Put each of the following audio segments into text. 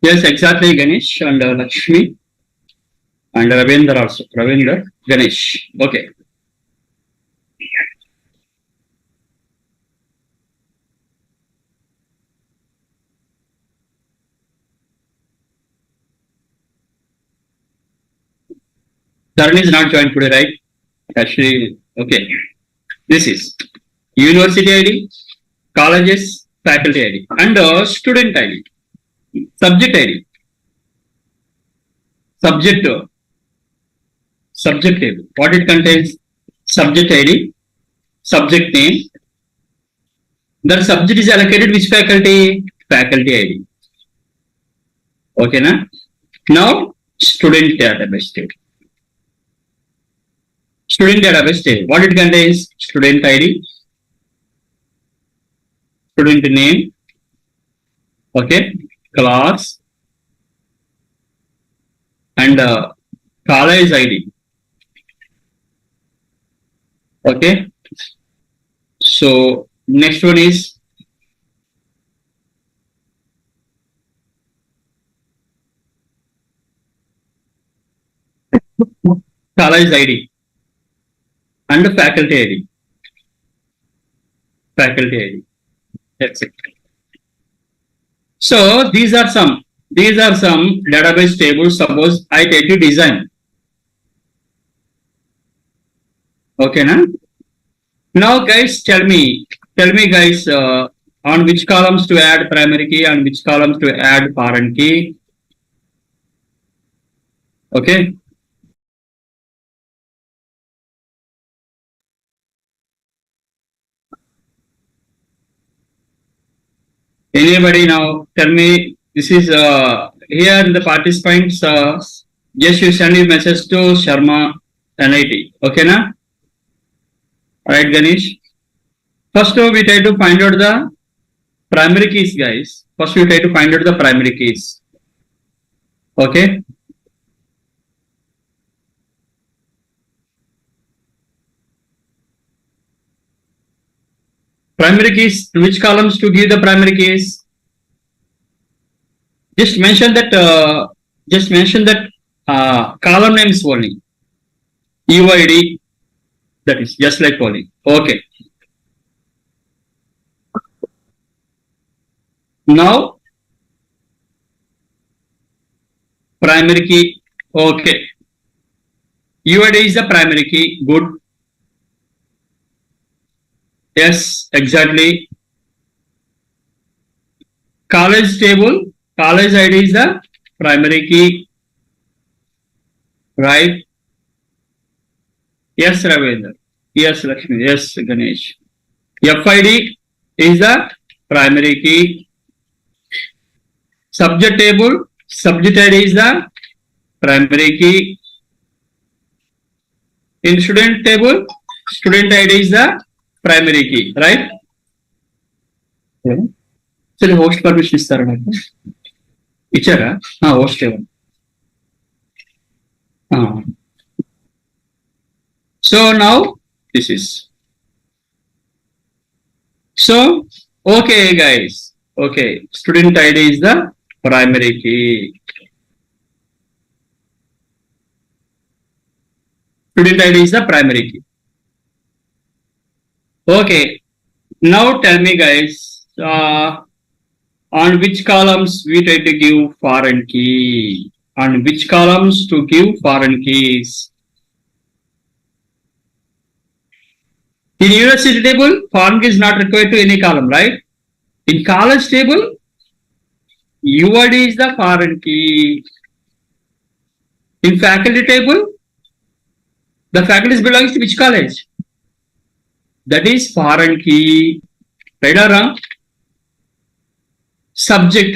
Yes, exactly, Ganesh and Lakshmi and Ravindra also. Ravindra, Ganesh. Okay. Karan is not joined today, right? Actually, okay. This is University ID, colleges, faculty ID, and student ID, subject ID, subject subject table. What it contains? Subject ID, subject name. The subject is allocated which faculty? Faculty ID. Okay, na? Now, student database table. Student database table. What it contains? Student ID, student name, okay, class, and college ID. Okay. So next one is college ID and faculty ID. Faculty ID. That's it. So these are some database tables. Suppose I take you design. Okay, na? Now guys, tell me guys, on which columns to add primary key and which columns to add foreign key. Okay. Anybody now tell me, this is here the participants, just you send a message to Sharma NIT. Okay, na? Right, Ganesh? First we try to find out the primary keys, guys. First we try to find out the primary keys. Okay. Primary keys, which columns to give the primary keys? Just mention that column names only. UID, that is just like only. Okay. Now primary key. Okay. UID is the primary key. Good. Yes, exactly. College table, college ID is the primary key. Right? Yes, Ravindra. Yes, Lakshmi. Yes, Ganesh. FID is the primary key. Subject table, subject ID is the primary key. In student table, student ID is the primary key, right? Actually, host permission ఇస్తారా నాకు ఇచ్చారా host ఇవ్వండి. So now this is so okay guys, okay, student ID is the primary key. Student ID is the primary key. Okay, now tell me guys, on which columns we try to give foreign key, on which columns to give foreign keys. In university table, foreign key is not required to any column, right? In college table, UID is the foreign key. In faculty table, the faculty belongs to which college? That is foreign key. Right or wrong? Subject.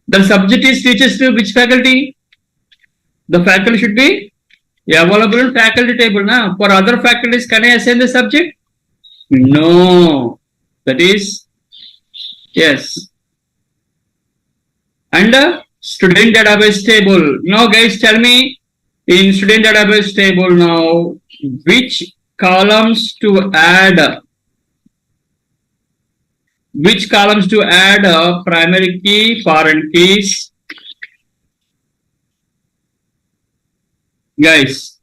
The subject is teaches to which faculty? The faculty should be available in faculty table. Na? For other faculties, can I assign the subject? No. That is yes. And student database table. Now guys, tell me, in student database table now, which columns to add, which columns to add primary key, foreign keys, Guys,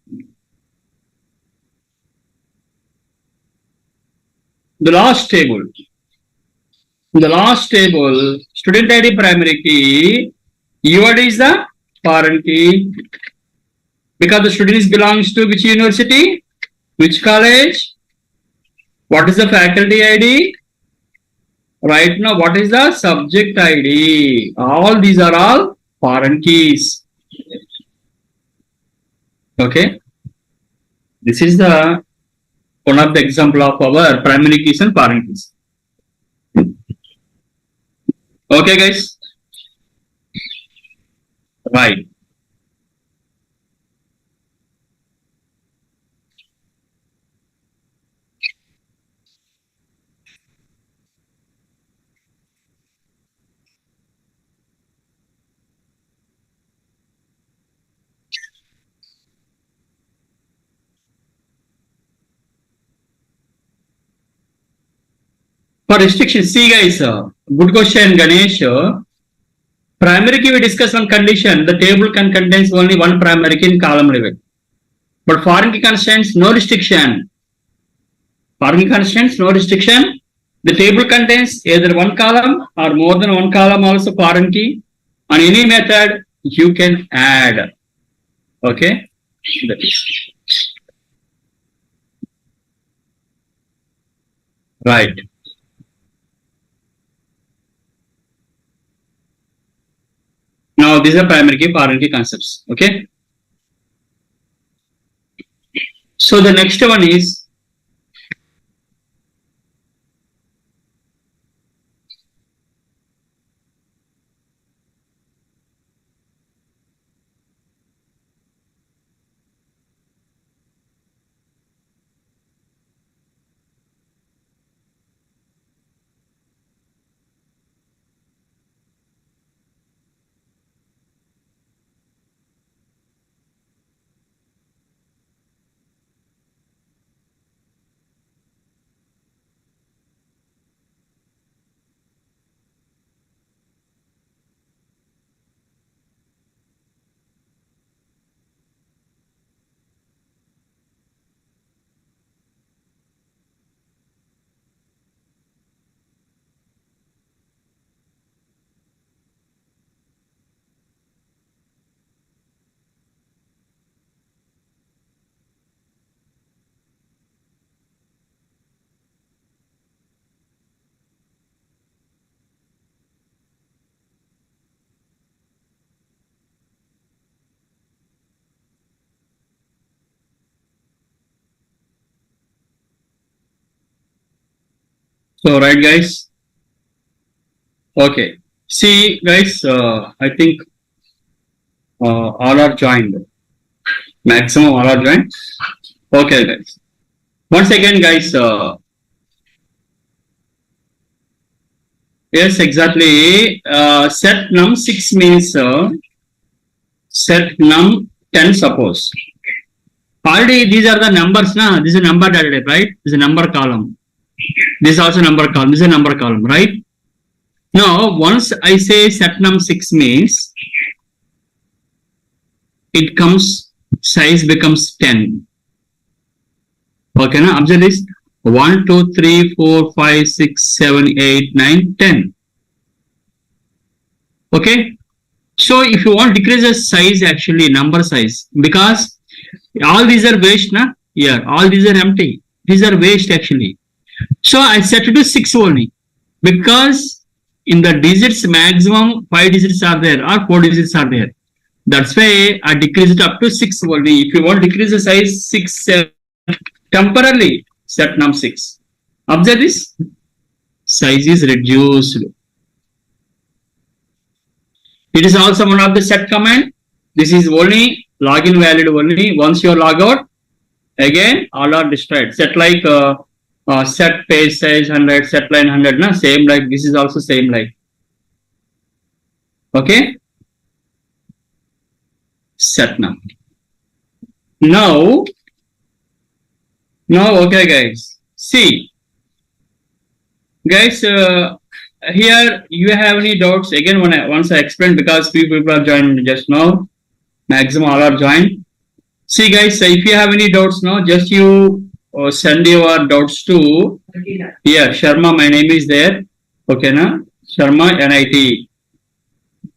the last table, student ID primary key, UID is the foreign key, because the student belongs to which university, which college, what is the faculty ID, right now what is the subject ID, all these are all foreign keys. Okay, this is the one of the example of our primary keys and foreign keys. Okay, guys. Right. For restriction, see guys, good question, Ganesh. Primary key we discuss one condition, the table can contains only one primary key in column level. But foreign key constraints, no restriction. Foreign key constraints, no restriction. The table contains either one column or more than one column also foreign key. On any method, you can add. Okay? That is. Right. Now, these are primary key, foreign key concepts. Okay? So, the next one is so, right, guys. Okay. See, guys, I think all are joined. Maximum all are joined. Okay, guys. Once again, guys. Yes, exactly. Set num 6 means set num 10, suppose. Already these are the numbers, na? This is a number data type, right? This is a number column. This is also number column. This is a number column, right? Now, once I say set num 6 means it comes, size becomes 10. Okay, now observe this 1, 2, 3, 4, 5, 6, 7, 8, 9, 10. Okay, so if you want to decrease the size, actually number size, because all these are waste, na? Here, all these are empty. These are waste actually. So I set it to 6 only, because in the digits maximum 5 digits are there or 4 digits are there. That's why I decrease it up to 6 only. If you want to decrease the size 6, 7, temporarily set num 6. Observe this. Size is reduced. It is also one of the set command. This is only login valid only. Once you log out, again all are destroyed. Set like set page size 100, set line 100, na? Same like this is also same like. Okay. Set num. Now, okay, guys. See, guys, here you have any doubts? Again, once I explain, because few people are joined just now, maximum all are joined. See guys, if you have any doubts now, just you send your doubts to here. Sharma, my name is there. Okay, na? Sharma NIT.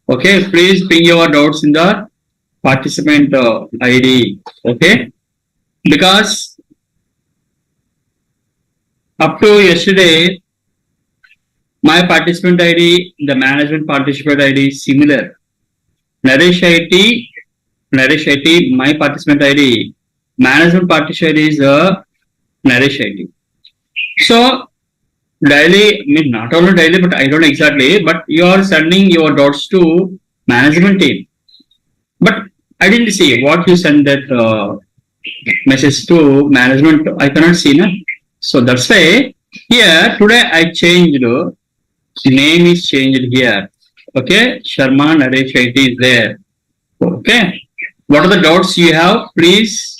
Okay, please bring your doubts in the participant ID. Okay, because up to yesterday, my participant ID, the management participant ID is similar. Naresh IT, my participant ID, management participant ID is Naresh IT. So daily, I mean not only daily, but I don't know exactly, but you are sending your dots to management team. But I didn't see what you send that message to management. I cannot see, na? So that's why here today I changed. The name is changed here. Okay, Sharma Naresh IT is there. Okay, what are the doubts you have? Please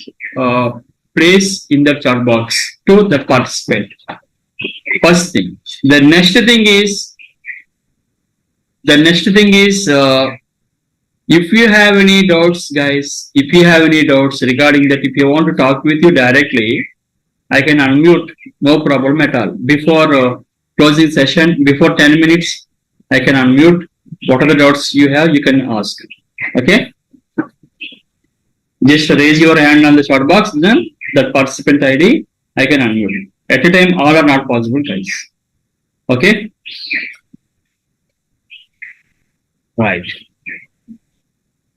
place in the chat box to the participant. First thing. The next thing is if you have any doubts, guys, if you have any doubts regarding that, if you want to talk with you directly, I can unmute, no problem at all. Before closing session, before 10 minutes, I can unmute. What are the doubts you have, you can ask. Okay? Just raise your hand on the chat box, then that participant ID, I can unmute. At a time, all are not possible, guys. Okay? Right.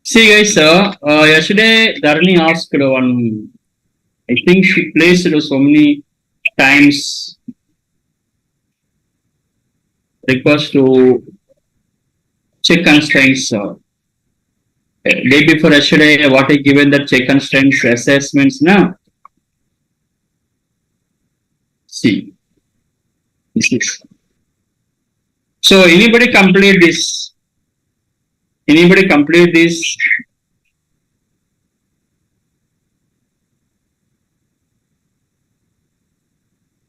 See, guys, yesterday Dharani asked one. I think she placed so many times request to check constraints. Day before yesterday, what I given the check constraints assessments now. See, this is. So anybody complete this? Anybody complete this?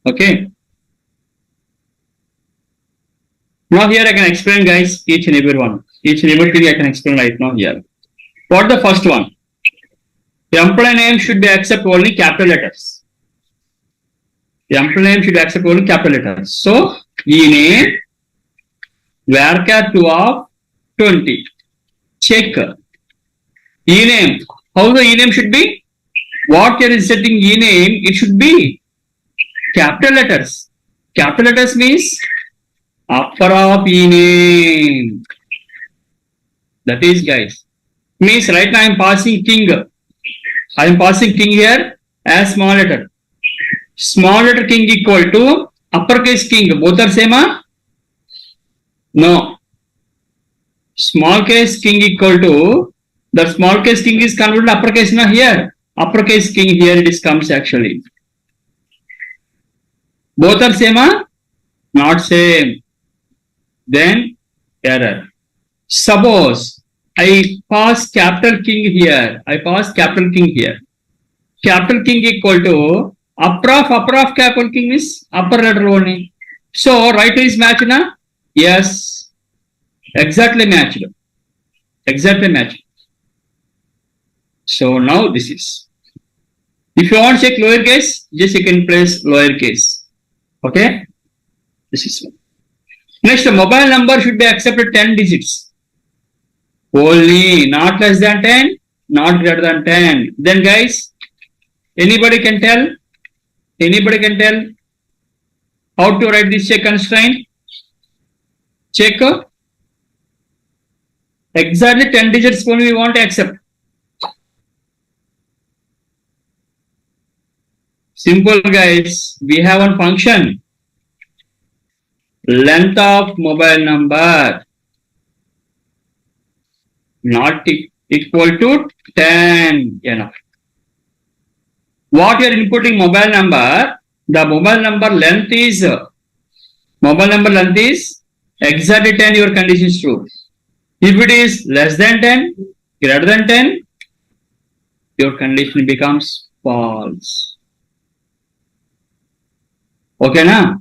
Okay. Now here I can explain, guys, each and every one. Each and everything I can explain right now here. What the first one? The employee name should be accept only capital letters. The employee name should accept only capital letters. So, e-name varchar 2 of 20. Check. E-name. How the e-name should be? What you are setting e-name, it should be capital letters. Capital letters means upper of e-name. That is, guys. Means right now I am passing king. I am passing king here as small letter. Small letter king equal to uppercase king. Both are same, huh? No. Small case king equal to the small case king is converted uppercase now here. Uppercase king here it is comes actually. Both are same, huh? Not same. Then error. Suppose I pass capital king here. I pass capital king here. Capital king equal to upper of capital king is upper letter only. So right is matched na? Yes. Exactly matched. Exactly matched. So now this is. If you want to check lowercase, just you can place lowercase. Okay? This is one. Next, the mobile number should be accepted 10 digits. Only, not less than 10, not greater than 10. Then guys, anybody can tell? Anybody can tell how to write this check constraint? Check. Exactly 10 digits only we want to accept. Simple, guys. We have one function. Length of mobile number not equal to 10. Enough. What you are inputting mobile number, the mobile number length is exactly 10, your condition is true. If it is less than 10, greater than 10, your condition becomes false. Okay, na?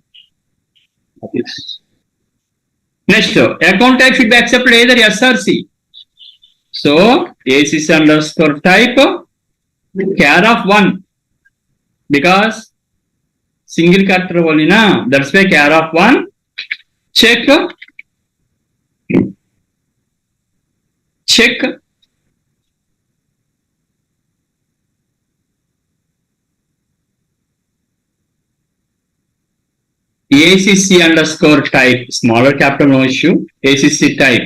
Yes. Next, account type should be accepted either yes or C. So, ACC underscore type, Char of 1 because single character only na. That's why char of 1. Check. Check. ACC underscore type, smaller capital, no issue. ACC type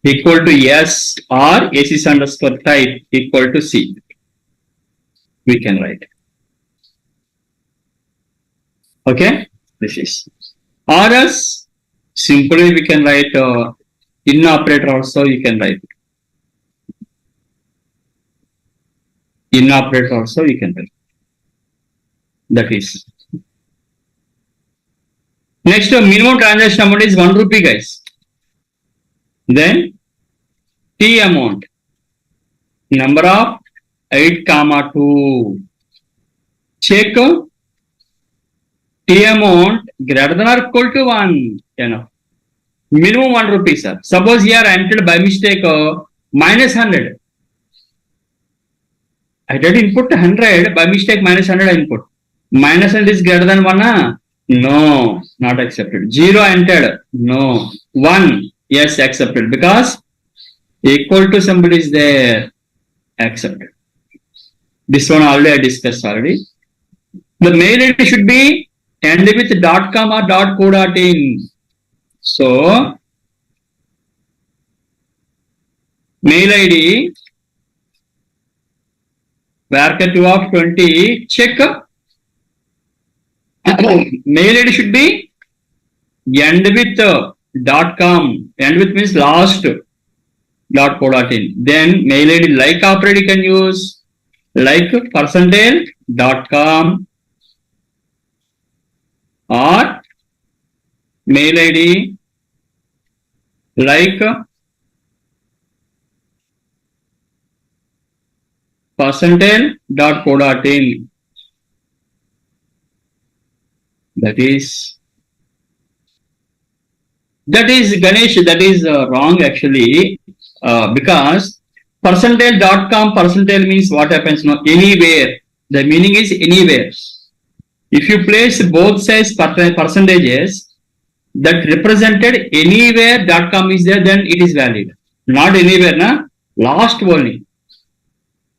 equal to S or ACC underscore type equal to C. We can write. Okay, this is. Or else, simply we can write in operator also you can write. In operator also you can write. That is. Next, minimum transaction amount is 1 rupee, guys. Then T amount, number of 8,2. Check T amount greater than or equal to 1. Minimum 1 rupee, sir. Suppose here I entered by mistake minus 100. I did input 100, by mistake minus 100 I input. Minus 100 is greater than 1. No, not accepted. 0 entered. No. 1, yes, accepted. Because equal to symbol is there. Accepted. This one already I discussed already. The mail ID should be end with .com or .co.in. So, mail ID varchar2 of 20. Check. Mail ID should be end with .com. End with means last .co.in. Then mail ID like operator you can use like %.com or mail ID like %.co.in. That is Ganesh, that is wrong actually because %.com means what happens now? Anywhere. The meaning is anywhere. If you place both sides percentages that represented anywhere.com is there, then it is valid. Not anywhere, na? Last only.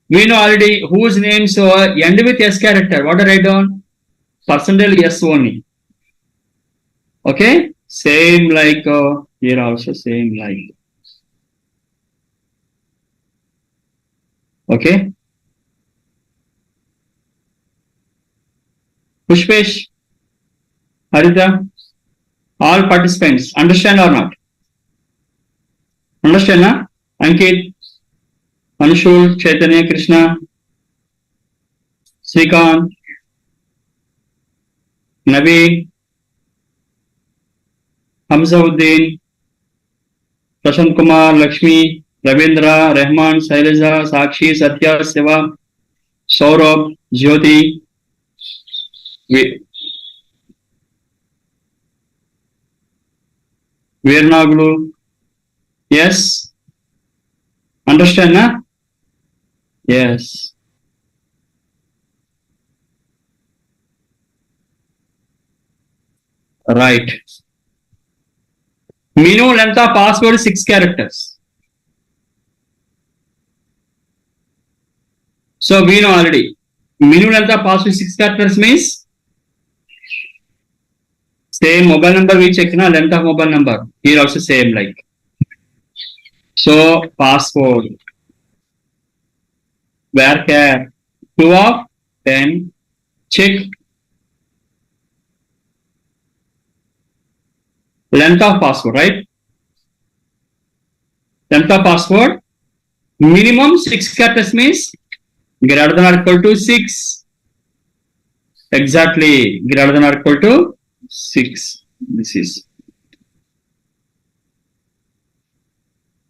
We know already whose name, so end with S character. What I write down? %S only. Okay? Same like here also same like. Okay? Pushpesh, Harita, all participants, understand or not? Understand, na? Ankit, Anshul, Chaitanya, Krishna, Srikant, Naveen, Hamzauddin, Prashant Kumar, Lakshmi, Ravindra, Rahman, Shailaja, Sakshi, Satya, Siva, Saurabh, Jyoti, Virnaglu. Yes? Understand, na? Yes. Right. Minimum length of password is 6 characters. So we know already. Minimum length of password 6 characters means same mobile number we check na, length of mobile number. Here also same like. So password varchar 2 of 10. Check length of password, right? Length of password minimum 6 characters means greater than or equal to 6. Exactly, greater than or equal to 6. This is.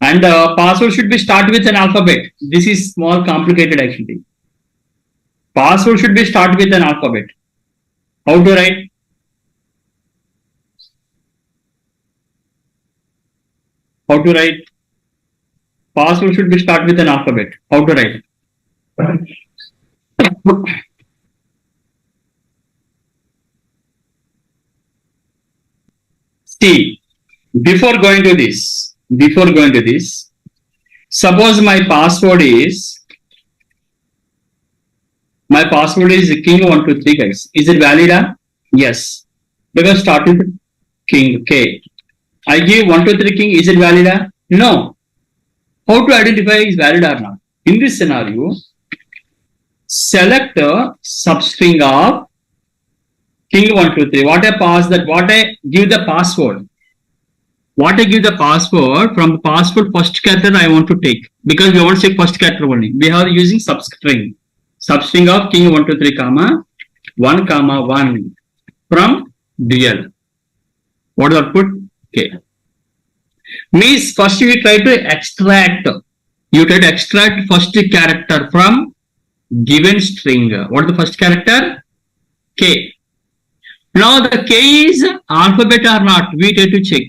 And password should be start with an alphabet. This is small complicated actually. Password should be start with an alphabet. How to write? How to write? Password should be start with an alphabet. How to write? See, before going to this, suppose my password is king123 guys. Is it valid? Yes. Because start with king. Okay. I give 123 king. Is it valid? No. How to identify is valid or not? In this scenario, select a substring of king123. What I pass that, what I give the password. What I give the password, from the password first character I want to take, because we want to check first character only. We are using substring of king123 comma 1 comma 1 from dual. What is output? Okay. Means first we try to extract. You try to extract first character from given string. What is the first character? K. Now the K is alphabet or not? We try to check.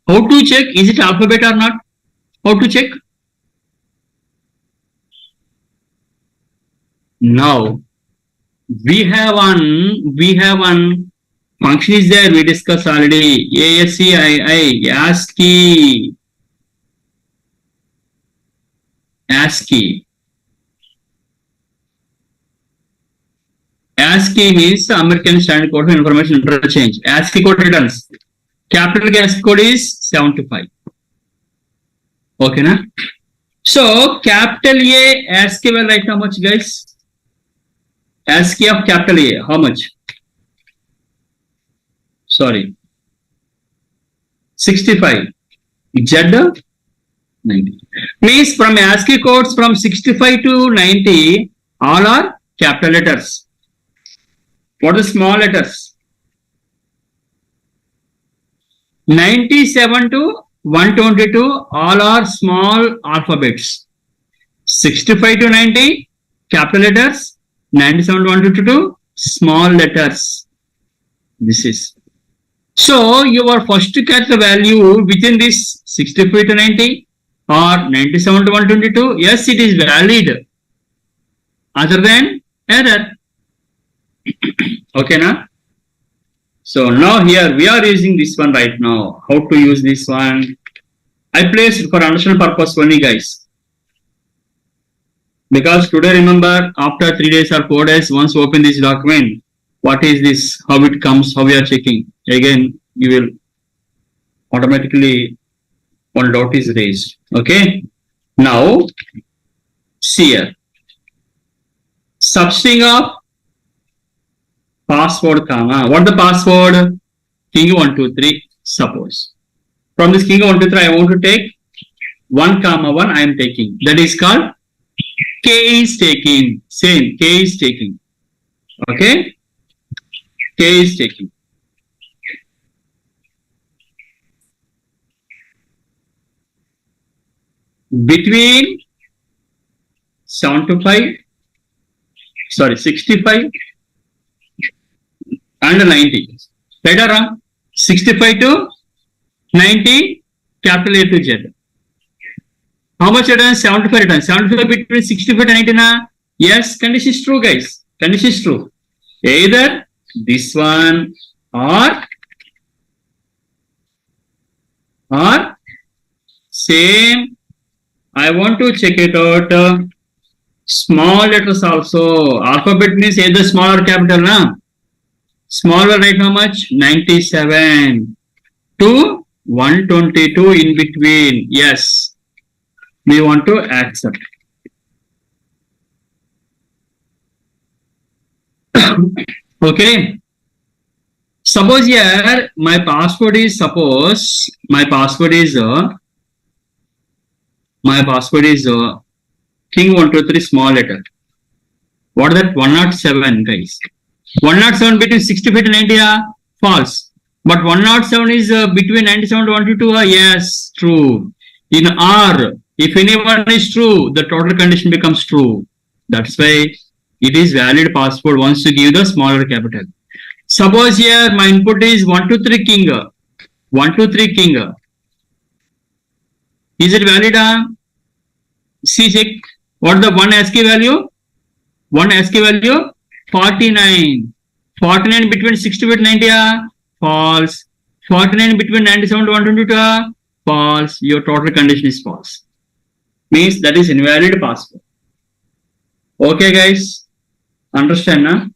How to check? Is it alphabet or not? How to check? Now we have one function is there. We discussed already. ASCII ASCII. ASCII means American Standard Code for Information Interchange. ASCII code returns. Capital ASCII code is 75. Okay, na? So capital A ASCII will write how much, guys? ASCII of capital A, how much? Sorry. 65. Z 90. Means from ASCII codes from 65 to 90, all are capital letters. What are small letters? 97 to 122, all are small alphabets. 65 to 90, capital letters. 97 to 122, small letters. This is. So your first character value within this 65 to 90 or 97 to 122, yes, it is valid. Other than error. Okay, na? So now here we are using this one right now. How to use this one? I placed for understanding purpose only, guys. Because today, remember, after 3 days or 4 days, once you open this document, what is this? How it comes? How we are checking? Again, you will automatically one doubt is raised. Okay. Now, see here. Substring of password comma. What the password? King123. Suppose from this king123, I want to take 1 comma 1. I am taking. That is called K is taking. Same. K is taking. Okay. K is taking. Between 65 and 90. Right or wrong? 65 to 90, capital A to Z. How much return? 75 return. 75 between 65 and 90 na? Yes, condition is true, guys. Condition is true. Either this one or same. I want to check it out. Small letters also. Alphabet means either small or capital, na? Small will write how much? 97 to 122 in between. Yes. We want to accept. Okay. Suppose here my password is king123 small letter. What is that? 107, guys. 107 between 65 to 90 false. But 107 is between 97 to 122. Yes, true. In R, if anyone is true, the total condition becomes true. That's why it is valid password once you give the smaller capital. Suppose here my input is 123 king. 123 king. Is it valid? See, check. What the one ASCII value? One ASCII value 49. 49 between 60 to 90 false. 49 between 97 to 122 false. Your total condition is false. Means that is invalid password. Okay, guys, understand now?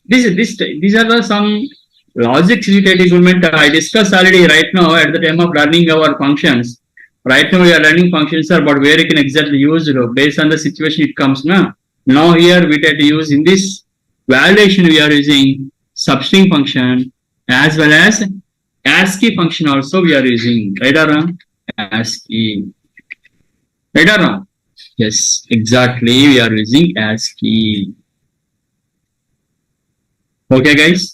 These are some logic related implement I discussed already right now at the time of learning our functions. Right now we are learning functions are but where you can exactly use it based on the situation it comes now. Now here we try to use in this validation we are using substring function as well as ASCII function also we are using. Right or wrong? ASCII. Right or wrong? Yes, exactly. We are using ASCII. Okay, guys.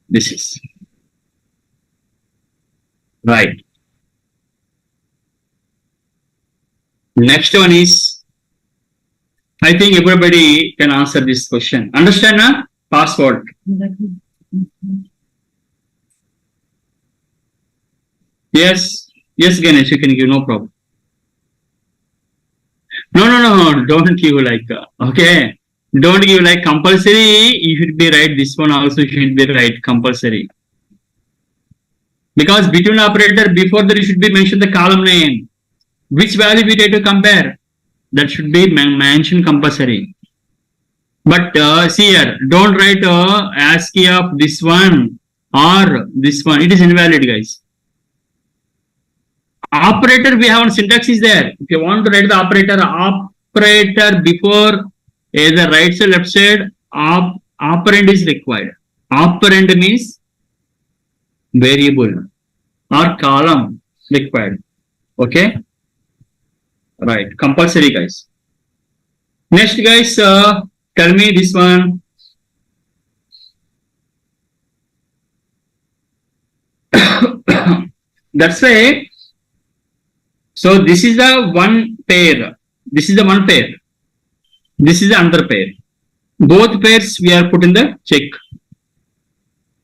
This is right. Next one is, I think everybody can answer this question. Understand, na? Password. Yes, yes, Ganesh, you can give no problem. No, don't give like, okay. Don't give like compulsory, you should be right. This one also should be right, compulsory. Because between operator, before that you should be mentioned the column name. Which value we try to compare? That should be mentioned compulsory. But see here, don't write ASCII of this one or this one. It is invalid, guys. Operator, we have one syntax is there. If you want to write the operator before either right side, left side, operand is required. Operand means variable or column required. Okay. Right. Compulsory, guys. Next, guys, tell me this one. That's why. So this is the one pair. This is the one pair. This is the another pair. Both pairs we are put in the check.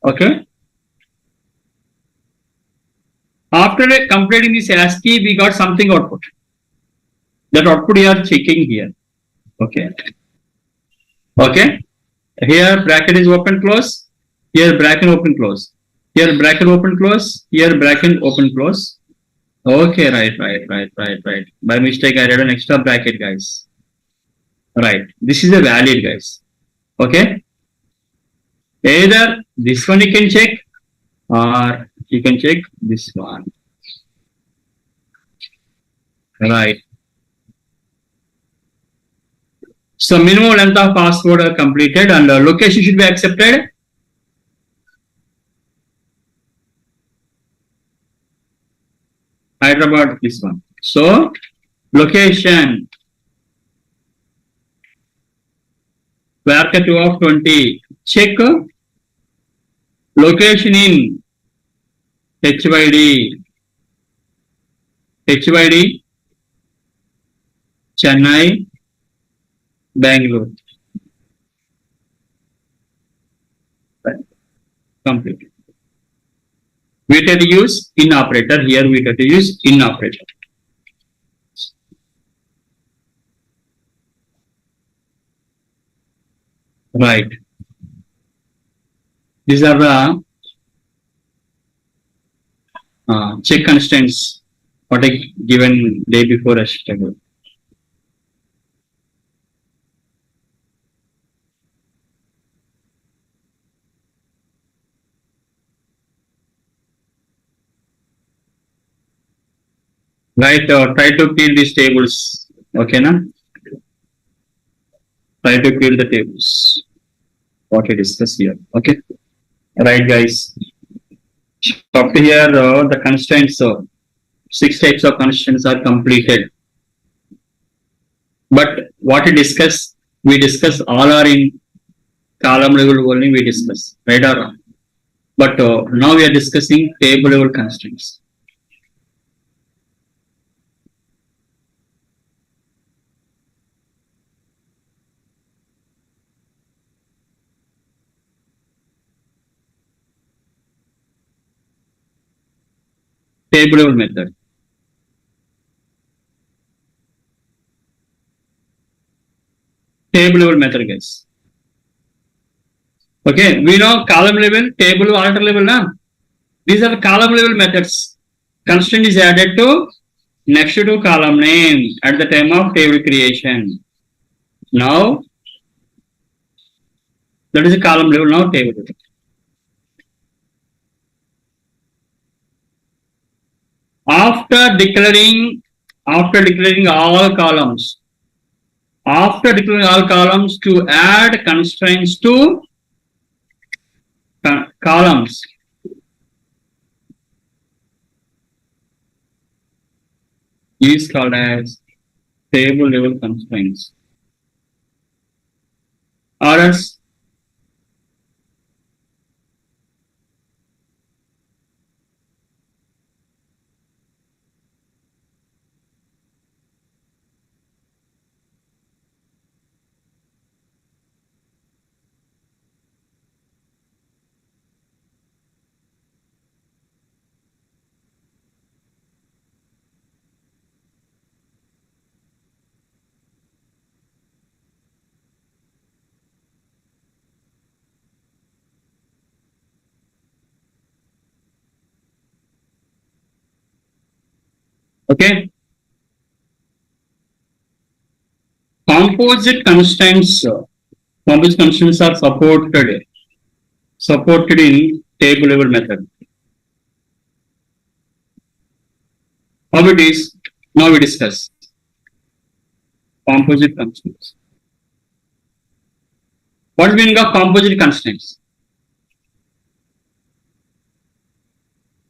Okay. After completing this ASCII, we got something output. That output you are checking here. Okay. Okay. Here bracket is open close. Here bracket open close. Here bracket open close. Here bracket open close. Okay, right. By mistake, I read an extra bracket, guys. Right. This is a valid, guys. Okay. Either this one you can check or you can check this one. Right. So minimum length of password are completed and location should be accepted. Hyderabad, this one. So location varchar 2 of 20. Check location in HYD Chennai, Bangalore. Right. Complete. We try to use in operator. Here we try to use in operator. Right. These are the check constraints what I given day before yesterday. Right, try to clear these tables. Okay, na? Try to clear the tables. What I discuss here. Okay. Right, guys. Up to here, the constraints. 6 types of constraints are completed. But what we discuss all are in column level only. We discuss, right or wrong. But now we are discussing table level constraints. Table level method. table level method, guys. Okay, we know column level, table, alter level. Na? These are column level methods. Constraint is added to next to column name at the time of table creation. Now, that is a column level, now table level. After declaring all columns, to add constraints to columns, is called as table level constraints. Or else, okay, composite constraints are supported in table level method. How it is? Now we discuss composite constraints. What is the meaning of composite constraints?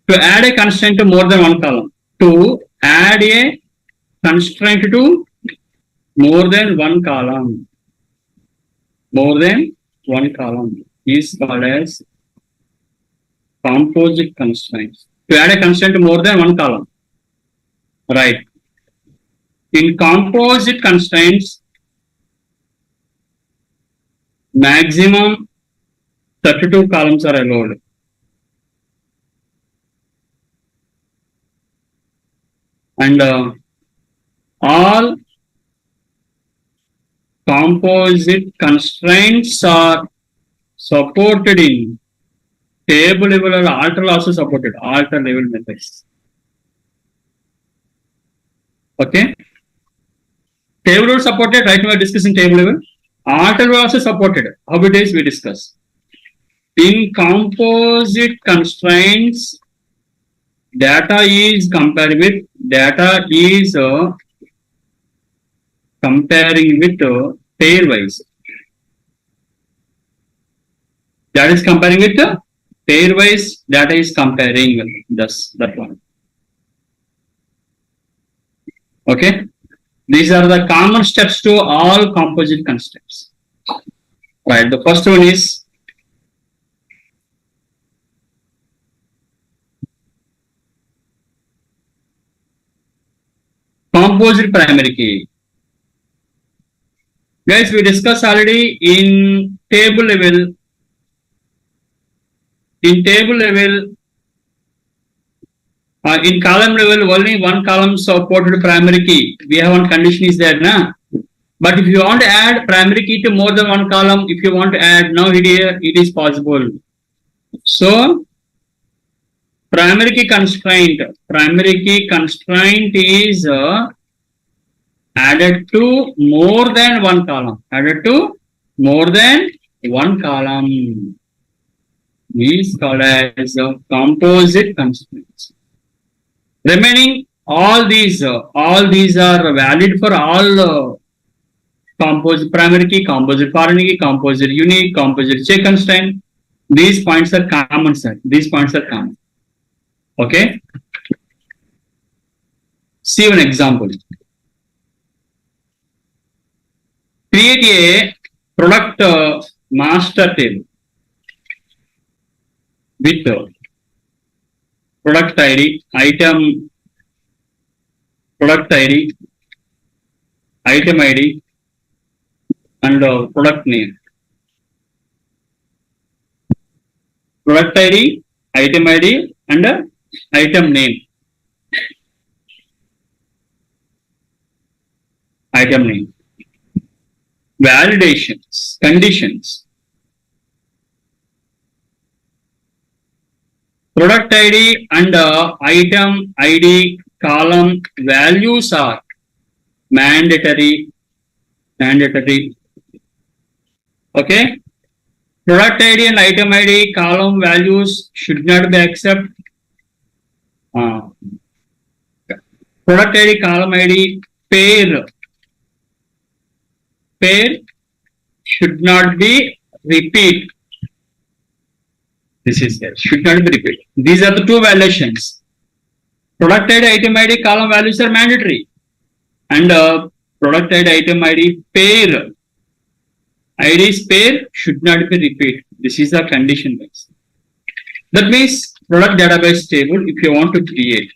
To add a constraint to more than one column. To add a constraint to more than one column. More than one column is called as composite constraints. To add a constraint to more than one column. Right. In composite constraints, maximum 32 columns are allowed. And all composite constraints are supported in table level or alter also supported, alter level methods. Okay. Table level supported, right now we are discussing table level. Alter level also supported. How it is we discuss. In composite constraints, data is compared with comparing with pairwise. That is comparing with pairwise data is comparing thus that one. Okay. These are the common steps to all composite constraints. Right. The first one is composite primary key. Guys, we discussed already in table level. In column level, only one column supported primary key. We have one condition is there, na? But if you want to add primary key to more than one column, if you want to add now here, it is possible. So, primary key constraint is added to more than one column. Is called as composite constraints. Remaining all these are valid for all composite primary key, composite foreign key, composite unique, composite check constraint. These points are common, sir. These points are common. Okay. See one example. Create a product master table with product ID, item ID, and product name. Product ID, item ID, and item name. validations, conditions. Product ID and item ID column values are mandatory. Okay. Product ID and item ID column values should not be accepted. Product ID, column ID, pair should not be repeat. This is there, should not be repeat. These are the two violations. Product ID, item ID, column values are mandatory. And product ID, item ID, pair. ID's pair should not be repeat. This is a condition base. That means product database table if you want to create.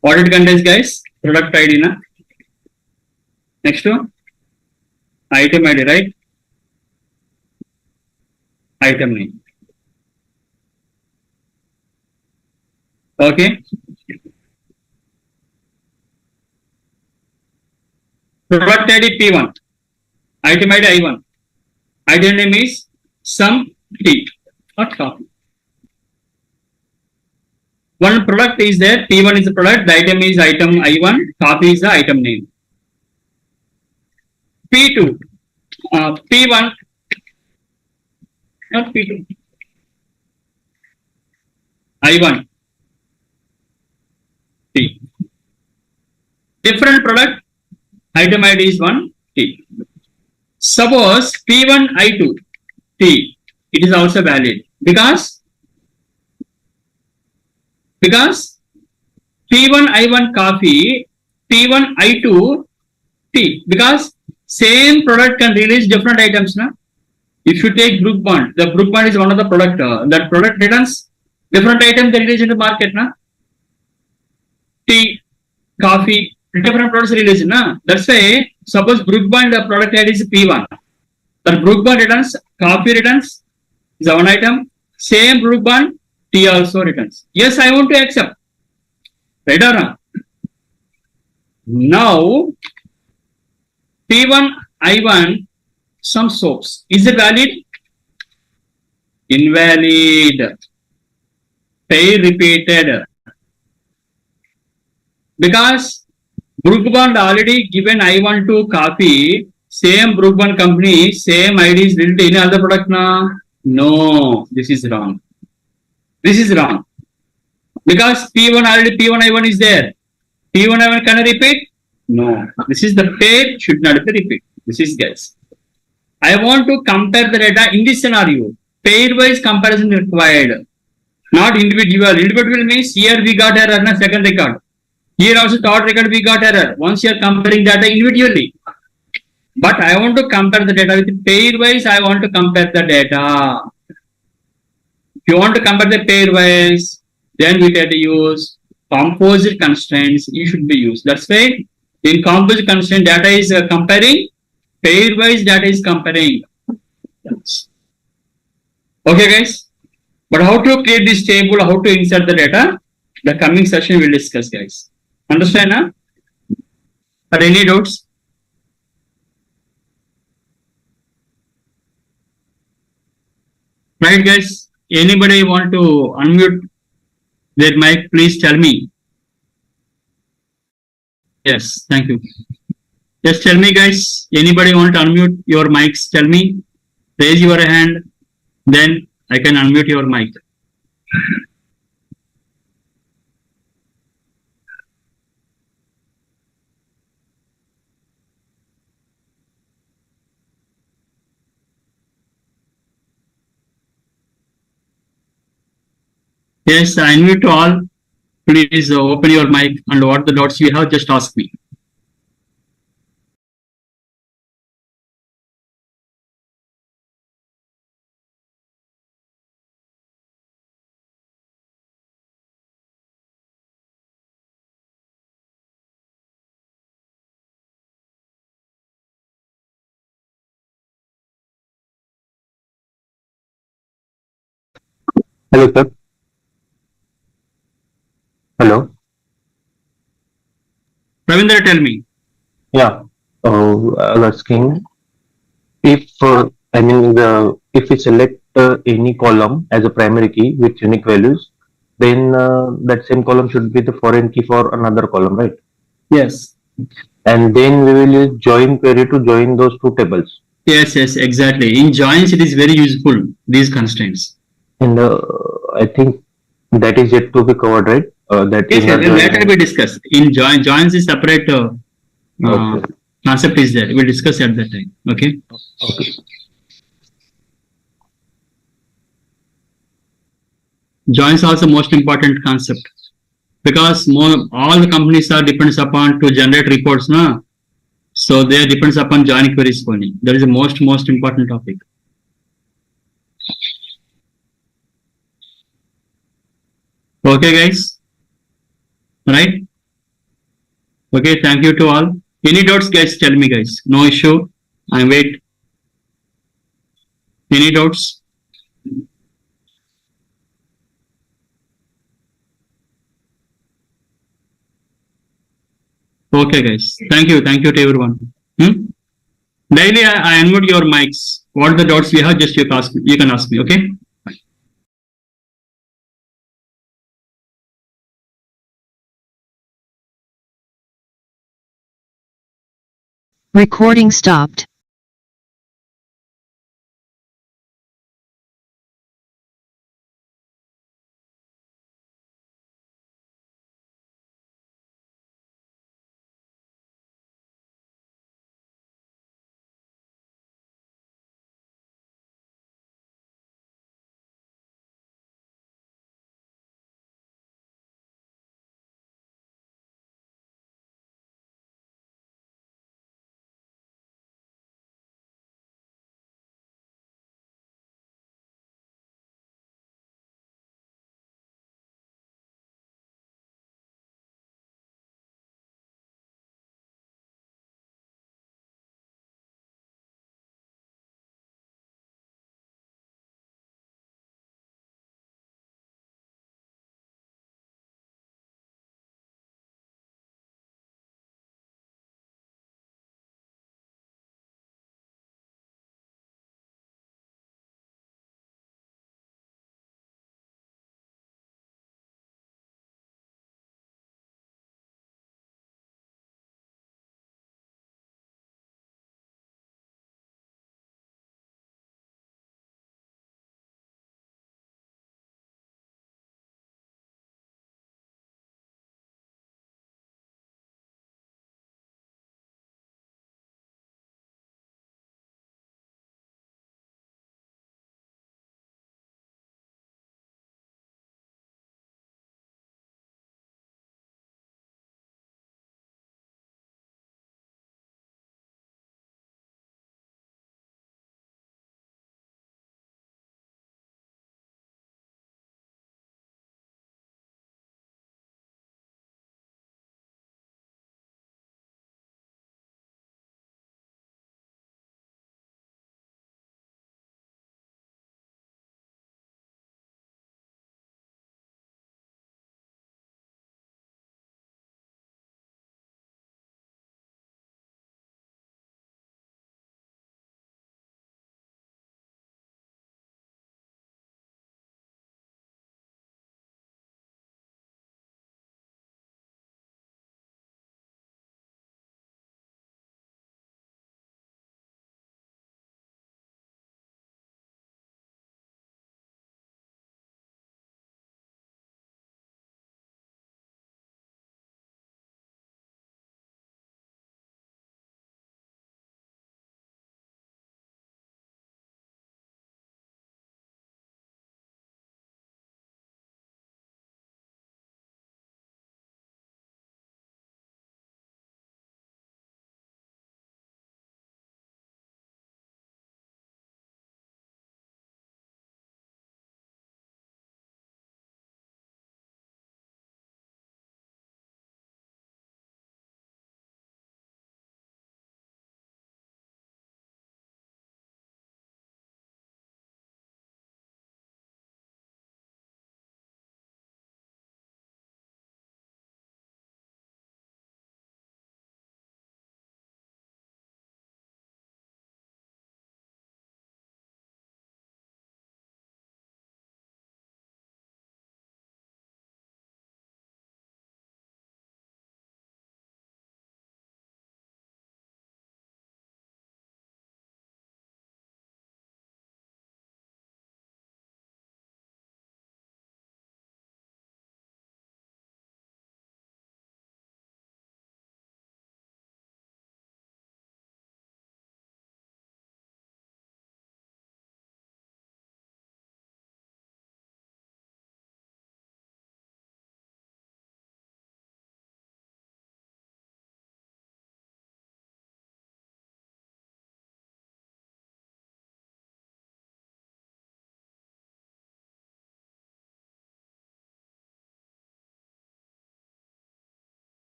What it contains, guys? Product ID, na? Next one, item ID, right? Item name. Okay. Product ID P1. Item ID I1. Item name is some T, not copy. One product is there, P1 is the product, the item is item I1, copy is the item name. P2, P1, not P2, I1, T. Different product, item ID is 1, T. Suppose P1, I2, T, it is also valid because P1, I1 copy, P1, I2, T, because same product can release different items. Na? If you take Brook Bond, the Brook Bond is one of the product, that product returns different items they release in the market. Na? Tea, coffee, different products released. Na? That's why, suppose Brook Bond, the product ID is P1. The Brook Bond returns, coffee returns, is one item, same Brook Bond, T also returns. Yes, I want to accept. Right or wrong? Now, P1, I1, some soaps. Is it valid? Invalid. Pair repeated. Because Brook Bond already given I1 to copy, same Brook Bond company, same ID is built in other product now. No, this is wrong. This is wrong. Because P1 already P1 I1 is there. P1 I1 can I repeat? No. This is the pair should not be repeat. This is guys. I want to compare the data in this scenario. Pair-wise comparison required. Not individual. Individual means here we got error na second record. Here also third record we got error. Once you are comparing data individually. But I want to compare the data with pair-wise. I want to compare the data. If you want to compare the pair-wise, then we can use composite constraints. You should be used. That's why in composite constraint data is comparing, pair-wise data is comparing. Okay, guys. But how to create this table, how to insert the data, the coming session we'll discuss, guys. Understand? Huh? Are any doubts? Right, guys. Anybody want to unmute their mic? Please tell me. Yes, thank you. Just tell me, guys. Anybody want to unmute your mics? Tell me. Raise your hand. Then I can unmute your mic. Yes, I invite all. Please open your mic and what the dots you have, just ask me. Hello, sir. Hello. Ravindra, tell me. Yeah. I was asking if if we select any column as a primary key with unique values, then that same column should be the foreign key for another column, right? Yes. And then we will use join query to join those two tables. Yes, yes, exactly. In joins, it is very useful, these constraints. And I think that is yet to be covered, right? That Yes, inner yes, and that will be join. discussed. In joins is separate uh, Okay. concept is there. We'll discuss at that time. Okay. Okay. Joins also most important concept because all the companies are depends upon to generate reports, na. So they depends upon join queries only. That is the most important topic. Okay, guys. Right? Okay. Thank you to all. Any doubts, guys? Tell me, guys. No issue. I wait. Any doubts? Okay, guys. Thank you. Thank you to everyone. Hmm? Daily, I unmute your mics. What the doubts we have, just you ask me. You can ask me. Okay. Recording stopped.